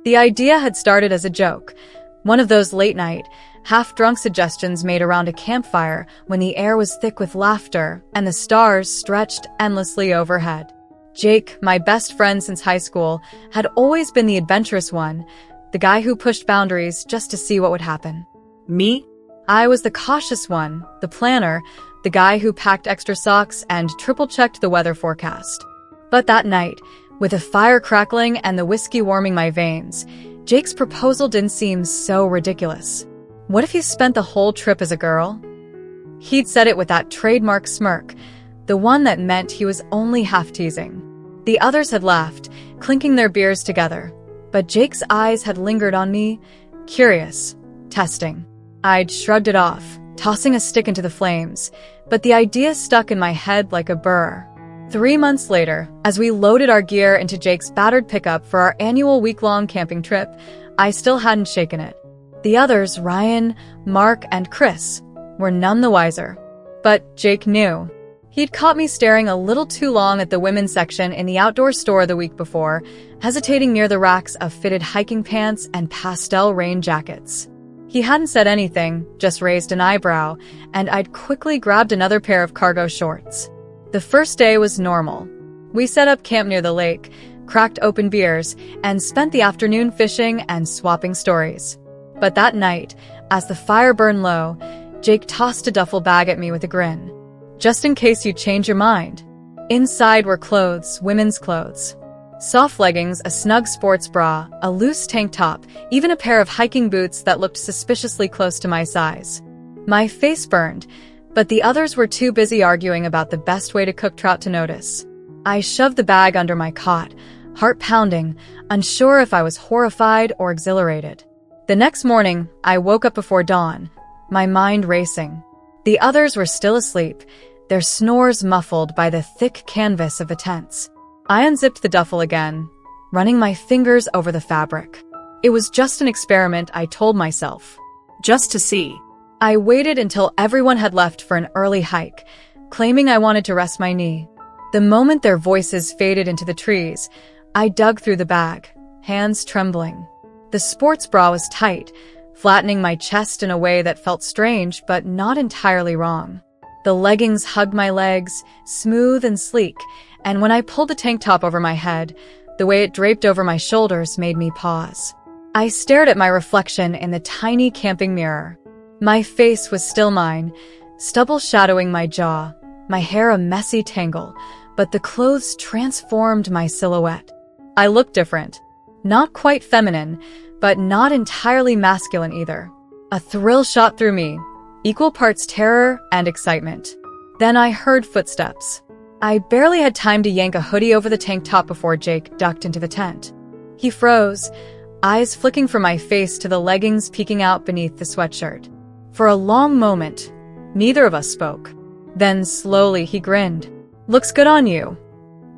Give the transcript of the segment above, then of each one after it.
The idea had started as a joke, one of those late-night, half-drunk suggestions made around a campfire when the air was thick with laughter and the stars stretched endlessly overhead. Jake, my best friend since high school, had always been the adventurous one, the guy who pushed boundaries just to see what would happen. Me? I was the cautious one, the planner, the guy who packed extra socks and triple-checked the weather forecast. But that night, with a fire crackling and the whiskey warming my veins, Jake's proposal didn't seem so ridiculous. What if he spent the whole trip as a girl? He'd said it with that trademark smirk, the one that meant he was only half teasing. The others had laughed, clinking their beers together, but Jake's eyes had lingered on me, curious, testing. I'd shrugged it off, tossing a stick into the flames, but the idea stuck in my head like a burr. 3 months later, as we loaded our gear into Jake's battered pickup for our annual week-long camping trip, I still hadn't shaken it. The others, Ryan, Mark, and Chris, were none the wiser. But Jake knew. He'd caught me staring a little too long at the women's section in the outdoor store the week before, hesitating near the racks of fitted hiking pants and pastel rain jackets. He hadn't said anything, just raised an eyebrow, and I'd quickly grabbed another pair of cargo shorts. The first day was normal. We set up camp near the lake, cracked open beers, and spent the afternoon fishing and swapping stories. But that night, as the fire burned low, Jake tossed a duffel bag at me with a grin. Just in case you change your mind. Inside were clothes, women's clothes. Soft leggings, a snug sports bra, a loose tank top, even a pair of hiking boots that looked suspiciously close to my size. My face burned, but the others were too busy arguing about the best way to cook trout to notice. I shoved the bag under my cot, heart pounding, unsure if I was horrified or exhilarated. The next morning, I woke up before dawn, my mind racing. The others were still asleep, their snores muffled by the thick canvas of the tents. I unzipped the duffel again, running my fingers over the fabric. It was just an experiment, I told myself. Just to see. I waited until everyone had left for an early hike, claiming I wanted to rest my knee. The moment their voices faded into the trees, I dug through the bag, hands trembling. The sports bra was tight, flattening my chest in a way that felt strange but not entirely wrong. The leggings hugged my legs, smooth and sleek, and when I pulled the tank top over my head, the way it draped over my shoulders made me pause. I stared at my reflection in the tiny camping mirror. My face was still mine, stubble shadowing my jaw, my hair a messy tangle, but the clothes transformed my silhouette. I looked different. Not quite feminine, but not entirely masculine either. A thrill shot through me, equal parts terror and excitement. Then I heard footsteps. I barely had time to yank a hoodie over the tank top before Jake ducked into the tent. He froze, eyes flicking from my face to the leggings peeking out beneath the sweatshirt. For a long moment, neither of us spoke. Then slowly he grinned. "Looks good on you."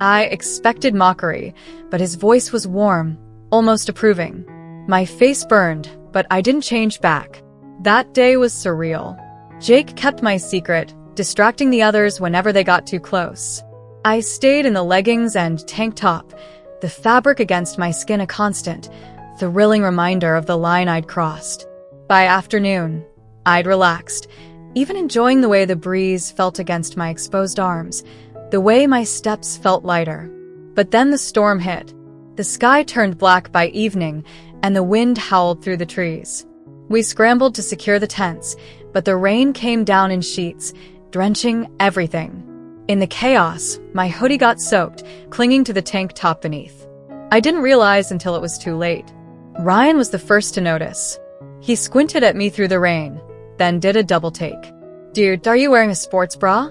I expected mockery, but his voice was warm, almost approving. My face burned, but I didn't change back. That day was surreal. Jake kept my secret, distracting the others whenever they got too close. I stayed in the leggings and tank top, the fabric against my skin a constant, thrilling reminder of the line I'd crossed. By afternoon, I'd relaxed, even enjoying the way the breeze felt against my exposed arms, the way my steps felt lighter. But then the storm hit. The sky turned black by evening, and the wind howled through the trees. We scrambled to secure the tents, but the rain came down in sheets, drenching everything. In the chaos, my hoodie got soaked, clinging to the tank top beneath. I didn't realize until it was too late. Ryan was the first to notice. He squinted at me through the rain, then did a double take. "Dude, are you wearing a sports bra?"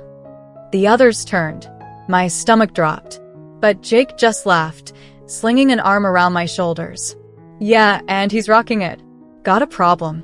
The others turned. My stomach dropped. But Jake just laughed, slinging an arm around my shoulders. "Yeah, and he's rocking it. Got a problem."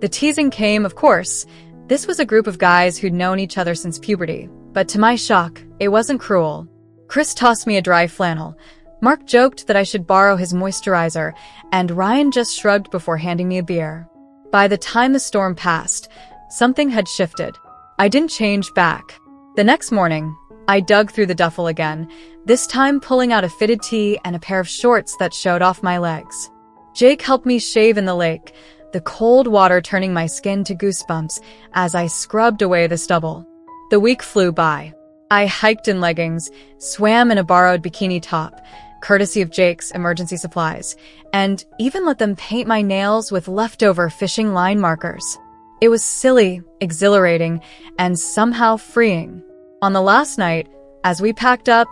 The teasing came, of course. This was a group of guys who'd known each other since puberty, but to my shock, it wasn't cruel. Chris tossed me a dry flannel. Mark joked that I should borrow his moisturizer, and Ryan just shrugged before handing me a beer. By the time the storm passed, something had shifted. I didn't change back. The next morning, I dug through the duffel again, this time pulling out a fitted tee and a pair of shorts that showed off my legs. Jake helped me shave in the lake, the cold water turning my skin to goosebumps as I scrubbed away the stubble. The week flew by. I hiked in leggings, swam in a borrowed bikini top, courtesy of Jake's emergency supplies, and even let them paint my nails with leftover fishing line markers. It was silly, exhilarating, and somehow freeing. On the last night, as we packed up,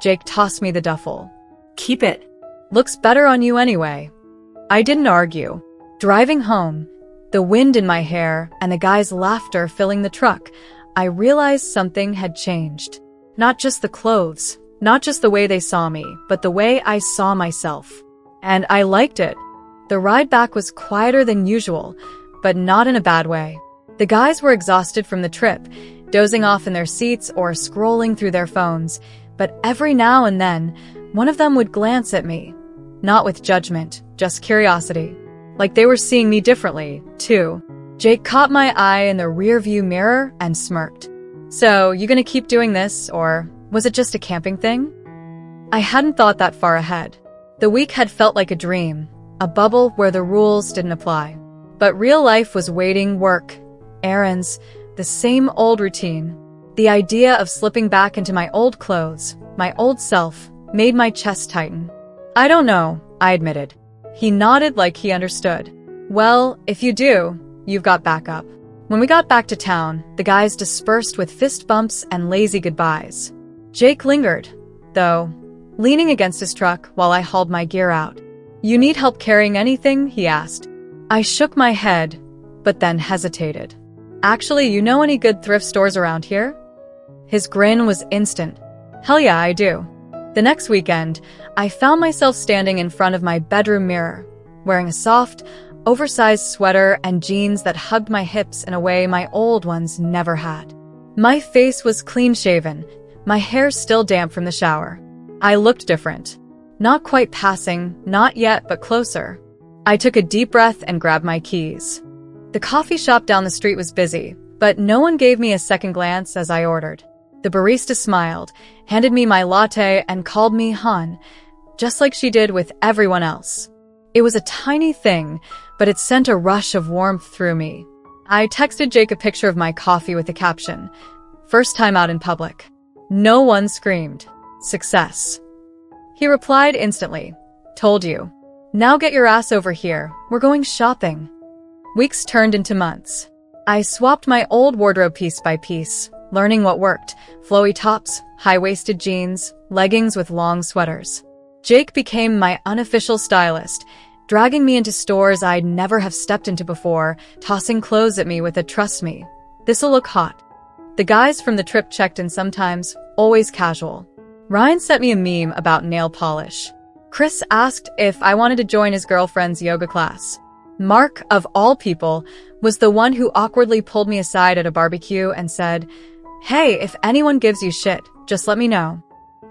Jake tossed me the duffel. Keep it. Looks better on you anyway. I didn't argue. Driving home, the wind in my hair and the guy's laughter filling the truck, I realized something had changed. Not just the clothes, not just the way they saw me, but the way I saw myself. And I liked it. The ride back was quieter than usual, but not in a bad way. The guys were exhausted from the trip, dozing off in their seats or scrolling through their phones, but every now and then, one of them would glance at me. Not with judgment, just curiosity. Like they were seeing me differently, too. Jake caught my eye in the rearview mirror and smirked. So, you gonna keep doing this, or was it just a camping thing? I hadn't thought that far ahead. The week had felt like a dream, a bubble where the rules didn't apply. But real life was waiting, work, errands, the same old routine. The idea of slipping back into my old clothes, my old self, made my chest tighten. I don't know, I admitted. He nodded like he understood. Well, if you do, you've got backup. When we got back to town, the guys dispersed with fist bumps and lazy goodbyes. Jake lingered, though, leaning against his truck while I hauled my gear out. You need help carrying anything? He asked. I shook my head, but then hesitated. Actually, you know any good thrift stores around here? His grin was instant. Hell yeah, I do. The next weekend, I found myself standing in front of my bedroom mirror, wearing a soft, oversized sweater and jeans that hugged my hips in a way my old ones never had. My face was clean-shaven, my hair still damp from the shower. I looked different. Not quite passing, not yet, but closer. I took a deep breath and grabbed my keys. The coffee shop down the street was busy, but no one gave me a second glance as I ordered. The barista smiled, handed me my latte, and called me hon, just like she did with everyone else. It was a tiny thing, but it sent a rush of warmth through me. I texted Jake a picture of my coffee with the caption, "First time out in public." No one screamed, "Success." He replied instantly, "Told you. Now get your ass over here, we're going shopping." Weeks turned into months. I swapped my old wardrobe piece by piece, learning what worked: flowy tops, high-waisted jeans, leggings with long sweaters. Jake became my unofficial stylist, dragging me into stores I'd never have stepped into before, tossing clothes at me with a "trust me, this'll look hot." The guys from the trip checked in sometimes, always casual. Ryan sent me a meme about nail polish. Chris asked if I wanted to join his girlfriend's yoga class. Mark, of all people, was the one who awkwardly pulled me aside at a barbecue and said, "Hey, if anyone gives you shit, just let me know."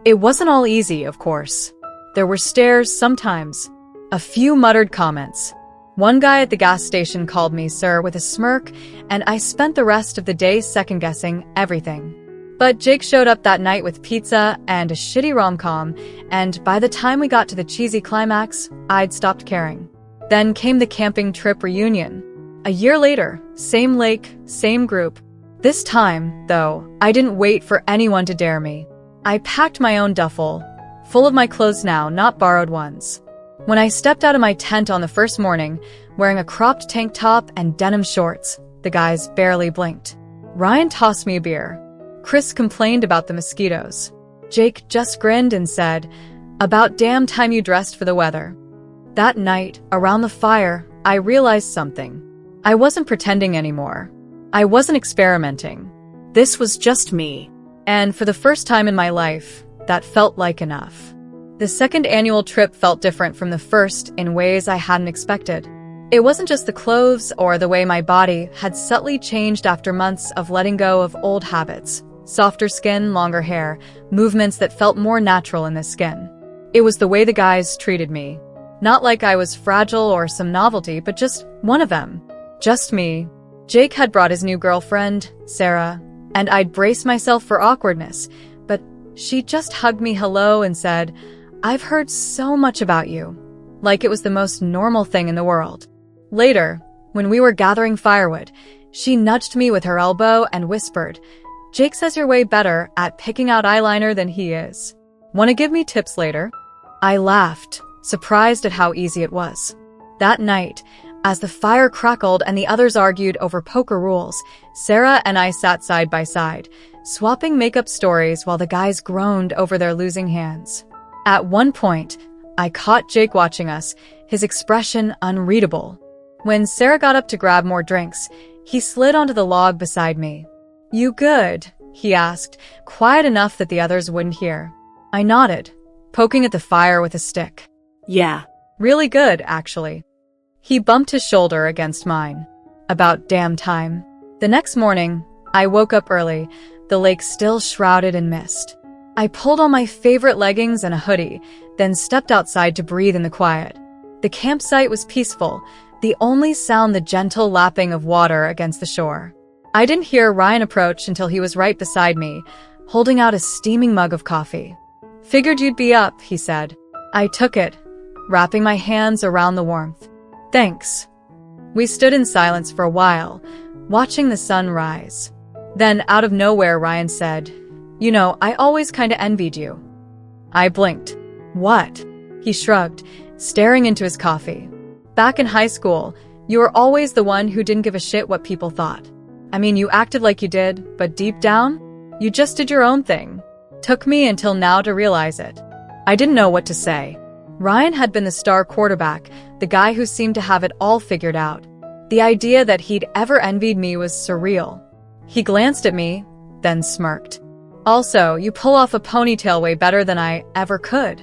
It wasn't all easy, of course. There were stares sometimes, a few muttered comments. One guy at the gas station called me sir with a smirk, and I spent the rest of the day second-guessing everything. But Jake showed up that night with pizza and a shitty rom-com, and by the time we got to the cheesy climax, I'd stopped caring. Then came the camping trip reunion. A year later, same lake, same group. This time, though, I didn't wait for anyone to dare me. I packed my own duffel, full of my clothes now, not borrowed ones. When I stepped out of my tent on the first morning, wearing a cropped tank top and denim shorts, the guys barely blinked. Ryan tossed me a beer. Chris complained about the mosquitoes. Jake just grinned and said, "About damn time you dressed for the weather." That night, around the fire, I realized something. I wasn't pretending anymore. I wasn't experimenting. This was just me. And for the first time in my life, that felt like enough. The second annual trip felt different from the first in ways I hadn't expected. It wasn't just the clothes or the way my body had subtly changed after months of letting go of old habits. Softer skin, longer hair, movements that felt more natural in the skin. It was the way the guys treated me. Not like I was fragile or some novelty, but just one of them. Just me. Jake had brought his new girlfriend, Sarah, and I'd braced myself for awkwardness, but she just hugged me hello and said, "I've heard so much about you. like it was the most normal thing in the world. Later, when we were gathering firewood, she nudged me with her elbow and whispered, "Jake says you're way better at picking out eyeliner than he is. Want to give me tips later?" I laughed, surprised at how easy it was. That night, as the fire crackled and the others argued over poker rules, Sarah and I sat side by side, swapping makeup stories while the guys groaned over their losing hands. At one point, I caught Jake watching us, his expression unreadable. When Sarah got up to grab more drinks, he slid onto the log beside me. "You good?" he asked, quiet enough that the others wouldn't hear. I nodded, poking at the fire with a stick. Yeah. "Really good, actually." He bumped his shoulder against mine. About damn time. The next morning, I woke up early, the lake still shrouded in mist. I pulled on my favorite leggings and a hoodie, then stepped outside to breathe in the quiet. The campsite was peaceful, the only sound the gentle lapping of water against the shore. I didn't hear Ryan approach until he was right beside me, holding out a steaming mug of coffee. "Figured you'd be up," he said. I took it, wrapping my hands around the warmth. "Thanks." We stood in silence for a while, watching the sun rise. Then, out of nowhere, Ryan said, "You know, I always kinda envied you." I blinked. "What?" He shrugged, staring into his coffee. "Back in high school, you were always the one who didn't give a shit what people thought. I mean, you acted like you did, but deep down, you just did your own thing. Took me until now to realize it." I didn't know what to say. Ryan had been the star quarterback, the guy who seemed to have it all figured out. The idea that he'd ever envied me was surreal. He glanced at me, then smirked. "Also, you pull off a ponytail way better than I ever could."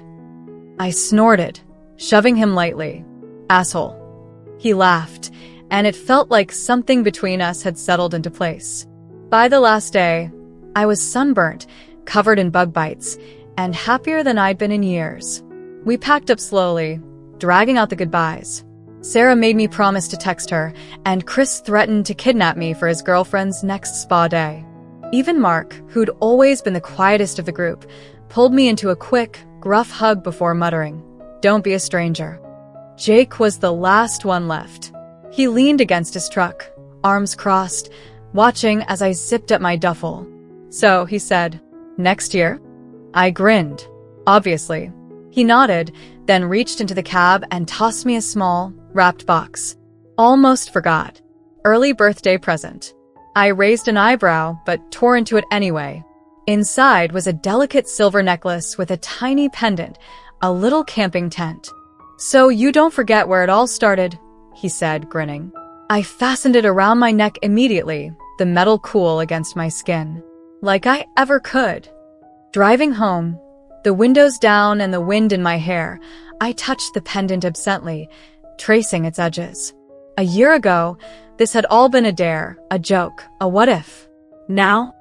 I snorted, shoving him lightly. "Asshole." He laughed, and it felt like something between us had settled into place. By the last day, I was sunburnt, covered in bug bites, and happier than I'd been in years. We packed up slowly, dragging out the goodbyes. Sarah made me promise to text her, and Chris threatened to kidnap me for his girlfriend's next spa day. Even Mark, who'd always been the quietest of the group, pulled me into a quick, gruff hug before muttering, "Don't be a stranger." Jake was the last one left. He leaned against his truck, arms crossed, watching as I zipped up my duffel. "So," he said, "next year?" I grinned. "Obviously." He nodded, then reached into the cab and tossed me a small, wrapped box. "Almost forgot. Early birthday present." I raised an eyebrow, but tore into it anyway. Inside was a delicate silver necklace with a tiny pendant, a little camping tent. "So you don't forget where it all started," he said, grinning. I fastened it around my neck immediately, the metal cool against my skin. Like I ever could. Driving home, the windows down and the wind in my hair, I touched the pendant absently, tracing its edges. A year ago, this had all been a dare, a joke, a what if. Now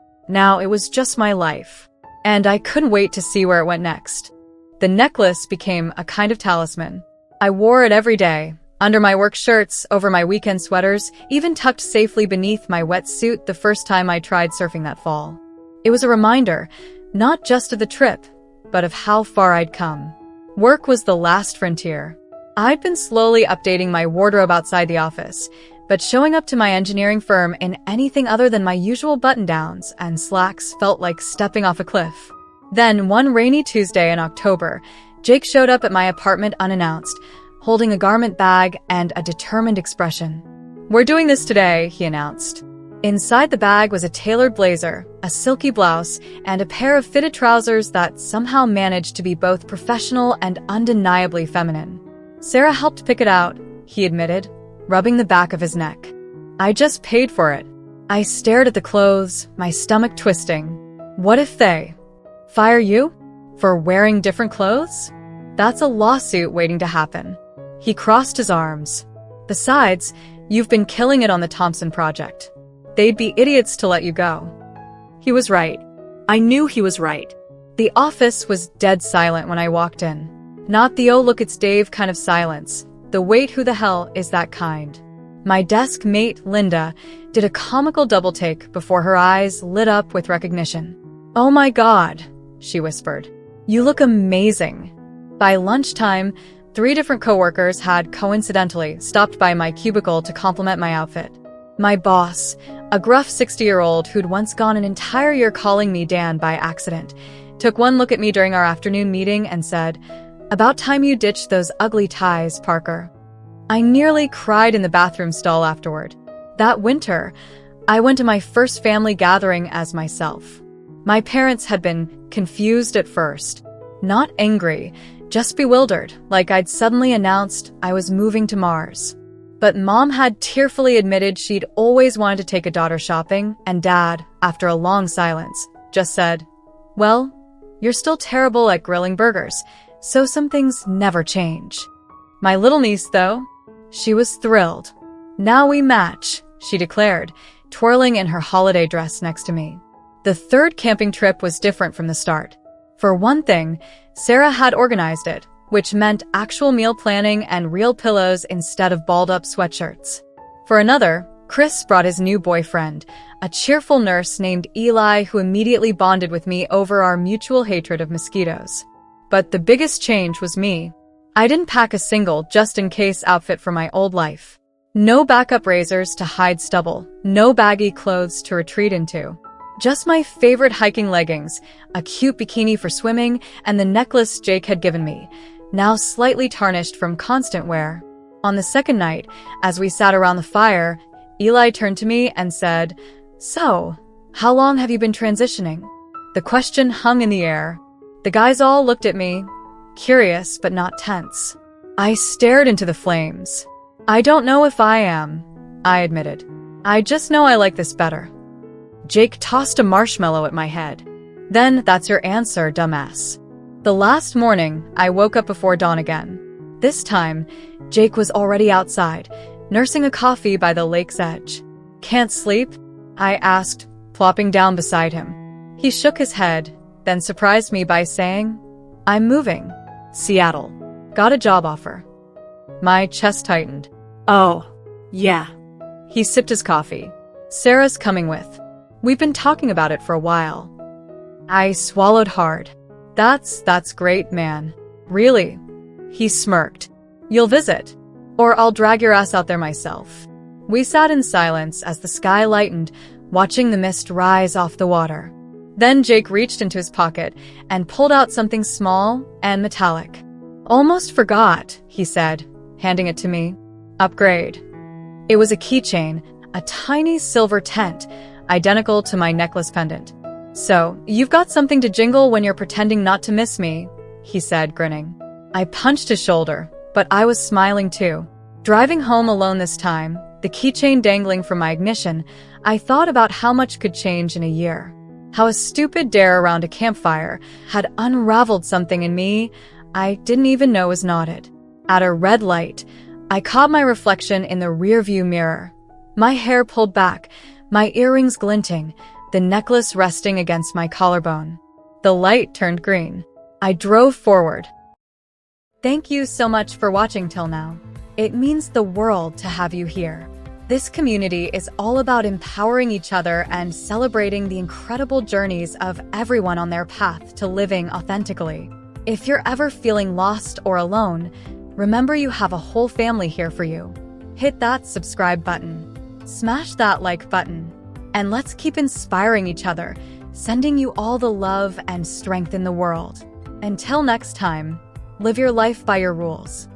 it was just my life. And I couldn't wait to see where it went next. The necklace became a kind of talisman. I wore it every day, under my work shirts, over my weekend sweaters, even tucked safely beneath my wetsuit the first time I tried surfing that fall. It was a reminder, not just of the trip, but of how far I'd come. Work was the last frontier. I'd been slowly updating my wardrobe outside the office, but showing up to my engineering firm in anything other than my usual button-downs and slacks felt like stepping off a cliff. Then, one rainy Tuesday in October, Jake showed up at my apartment unannounced, holding a garment bag and a determined expression. "We're doing this today," he announced. Inside the bag was a tailored blazer, a silky blouse, and a pair of fitted trousers that somehow managed to be both professional and undeniably feminine. "Sarah helped pick it out," he admitted, rubbing the back of his neck. "I just paid for it." I stared at the clothes, my stomach twisting. What if they fire you? For wearing different clothes? That's a lawsuit waiting to happen. He crossed his arms. "Besides, you've been killing it on the Thompson project. They'd be idiots to let you go." He was right. I knew he was right. The office was dead silent when I walked in. Not the "oh look it's Dave" kind of silence. The "wait who the hell is that" kind. My desk mate, Linda, did a comical double-take before her eyes lit up with recognition. "Oh my God," she whispered. "You look amazing." By lunchtime, 3 different coworkers had coincidentally stopped by my cubicle to compliment my outfit. My boss, a gruff 60-year-old who'd once gone an entire year calling me Dan by accident, took one look at me during our afternoon meeting and said, "About time you ditched those ugly ties, Parker." I nearly cried in the bathroom stall afterward. That winter, I went to my first family gathering as myself. My parents had been confused at first, not angry, just bewildered, like I'd suddenly announced I was moving to Mars. But Mom had tearfully admitted she'd always wanted to take a daughter shopping, and Dad, after a long silence, just said, "Well, you're still terrible at grilling burgers, so some things never change." My little niece, though, she was thrilled. "Now we match," she declared, twirling in her holiday dress next to me. The third camping trip was different from the start. For one thing, Sarah had organized it, which meant actual meal planning and real pillows instead of balled-up sweatshirts. For another, Chris brought his new boyfriend, a cheerful nurse named Eli who immediately bonded with me over our mutual hatred of mosquitoes. But the biggest change was me. I didn't pack a single just-in-case outfit for my old life. No backup razors to hide stubble, no baggy clothes to retreat into. Just my favorite hiking leggings, a cute bikini for swimming, and the necklace Jake had given me, now slightly tarnished from constant wear. On the second night, as we sat around the fire, Eli turned to me and said, "So, how long have you been transitioning?" The question hung in the air. The guys all looked at me, curious but not tense. I stared into the flames. "I don't know if I am," I admitted. "I just know I like this better." Jake tossed a marshmallow at my head. "Then that's your answer, dumbass." The last morning, I woke up before dawn again. This time, Jake was already outside, nursing a coffee by the lake's edge. "Can't sleep?" I asked, plopping down beside him. He shook his head, then surprised me by saying, "I'm moving. Seattle. Got a job offer." My chest tightened. Oh, yeah. He sipped his coffee. "Sarah's coming with. We've been talking about it for a while." I swallowed hard. That's great, man. Really?" He smirked. "You'll visit? Or I'll drag your ass out there myself." We sat in silence as the sky lightened, watching the mist rise off the water. Then Jake reached into his pocket and pulled out something small and metallic. "Almost forgot," he said, handing it to me. "Upgrade." It was a keychain, a tiny silver tent, identical to my necklace pendant. "So, you've got something to jingle when you're pretending not to miss me," he said, grinning. I punched his shoulder, but I was smiling too. Driving home alone this time, the keychain dangling from my ignition, I thought about how much could change in a year. How a stupid dare around a campfire had unraveled something in me I didn't even know was knotted. At a red light, I caught my reflection in the rearview mirror. My hair pulled back, my earrings glinting, the necklace resting against my collarbone. The light turned green. I drove forward. Thank you so much for watching till now. It means the world to have you here. This community is all about empowering each other and celebrating the incredible journeys of everyone on their path to living authentically. If you're ever feeling lost or alone, remember you have a whole family here for you. Hit that subscribe button. Smash that like button. And let's keep inspiring each other, sending you all the love and strength in the world. Until next time, live your life by your rules.